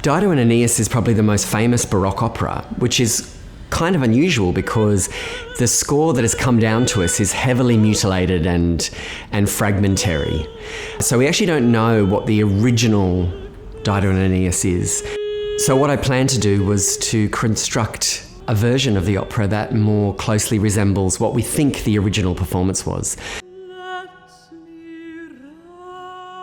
Dido and Aeneas is probably the most famous Baroque opera, which is kind of unusual because the score that has come down to us is heavily mutilated and fragmentary. So we actually don't know what the original Dido and Aeneas is. So what I planned to do was to construct a version of the opera that more closely resembles what we think the original performance was.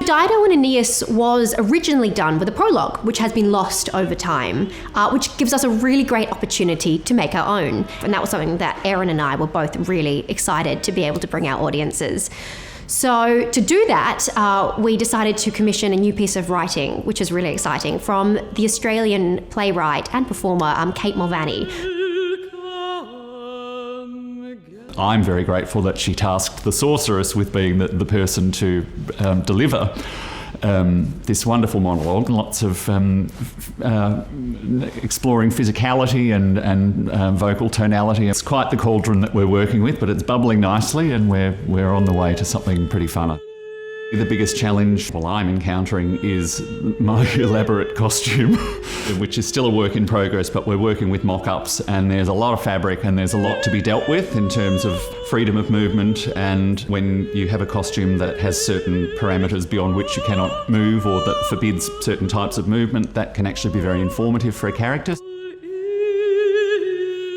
Dido and Aeneas was originally done with a prologue, which has been lost over time, which gives us a really great opportunity to make our own. And that was something that Erin and I were both really excited to be able to bring our audiences. So to do that, we decided to commission a new piece of writing, which is really exciting, from the Australian playwright and performer Kate Mulvaney. I'm very grateful that she tasked the sorceress with being the person to deliver this wonderful monologue. Lots of exploring physicality and vocal tonality. It's quite the cauldron that we're working with, but it's bubbling nicely, and we're on the way to something pretty fun. The biggest challenge I'm encountering is my elaborate costume, which is still a work in progress, but we're working with mock-ups, and there's a lot of fabric and there's a lot to be dealt with in terms of freedom of movement. And when you have a costume that has certain parameters beyond which you cannot move, or that forbids certain types of movement, that can actually be very informative for a character.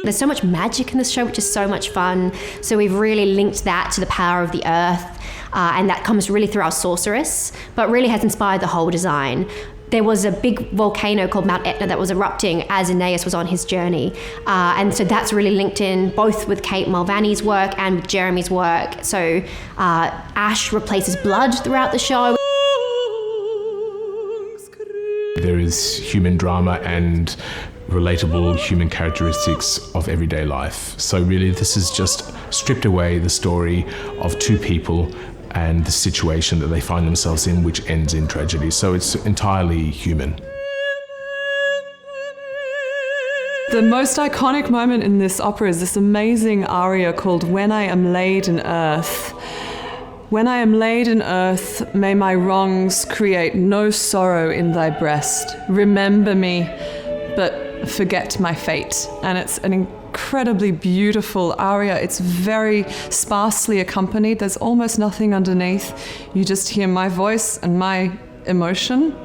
There's so much magic in this show, which is so much fun. So we've really linked that to the power of the earth, and that comes really through our sorceress, but really has inspired the whole design. There was a big volcano called Mount Etna that was erupting as Aeneas was on his journey. And so that's really linked in both with Kate Mulvaney's work and with Jeremy's work. So ash replaces blood throughout the show. There is human drama and relatable human characteristics of everyday life. So really this is just stripped away the story of two people and the situation that they find themselves in, which ends in tragedy. So it's entirely human. The most iconic moment in this opera is this amazing aria called "When I Am Laid in Earth." When I am laid in earth, may my wrongs create no sorrow in thy breast. Remember me, but forget my fate. And it's an incredibly beautiful aria. It's very sparsely accompanied. There's almost nothing underneath. You just hear my voice and my emotion.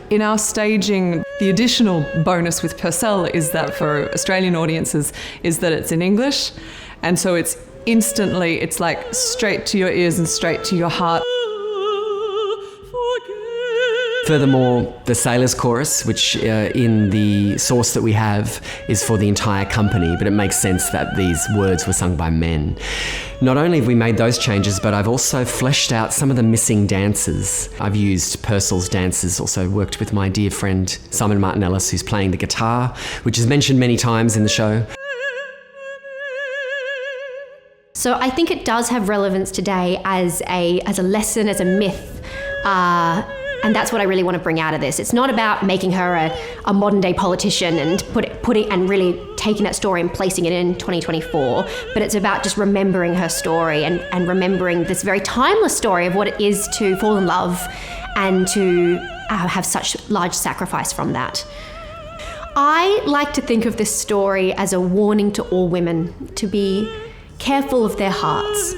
In our staging, the additional bonus with Purcell is that for Australian audiences is that it's in English. And so it's instantly, it's like straight to your ears and straight to your heart. Furthermore, the sailors' chorus, which in the source that we have is for the entire company, but it makes sense that these words were sung by men. Not only have we made those changes, but I've also fleshed out some of the missing dances. I've used Purcell's dances, also worked with my dear friend Simon Martin Ellis, who's playing the guitar, which is mentioned many times in the show. So I think it does have relevance today as a lesson, as a myth. And that's what I really want to bring out of this. It's not about making her a modern day politician and putting and really taking that story and placing it in 2024, but it's about just remembering her story and remembering this very timeless story of what it is to fall in love and to have such large sacrifice from that. I like to think of this story as a warning to all women to be careful of their hearts.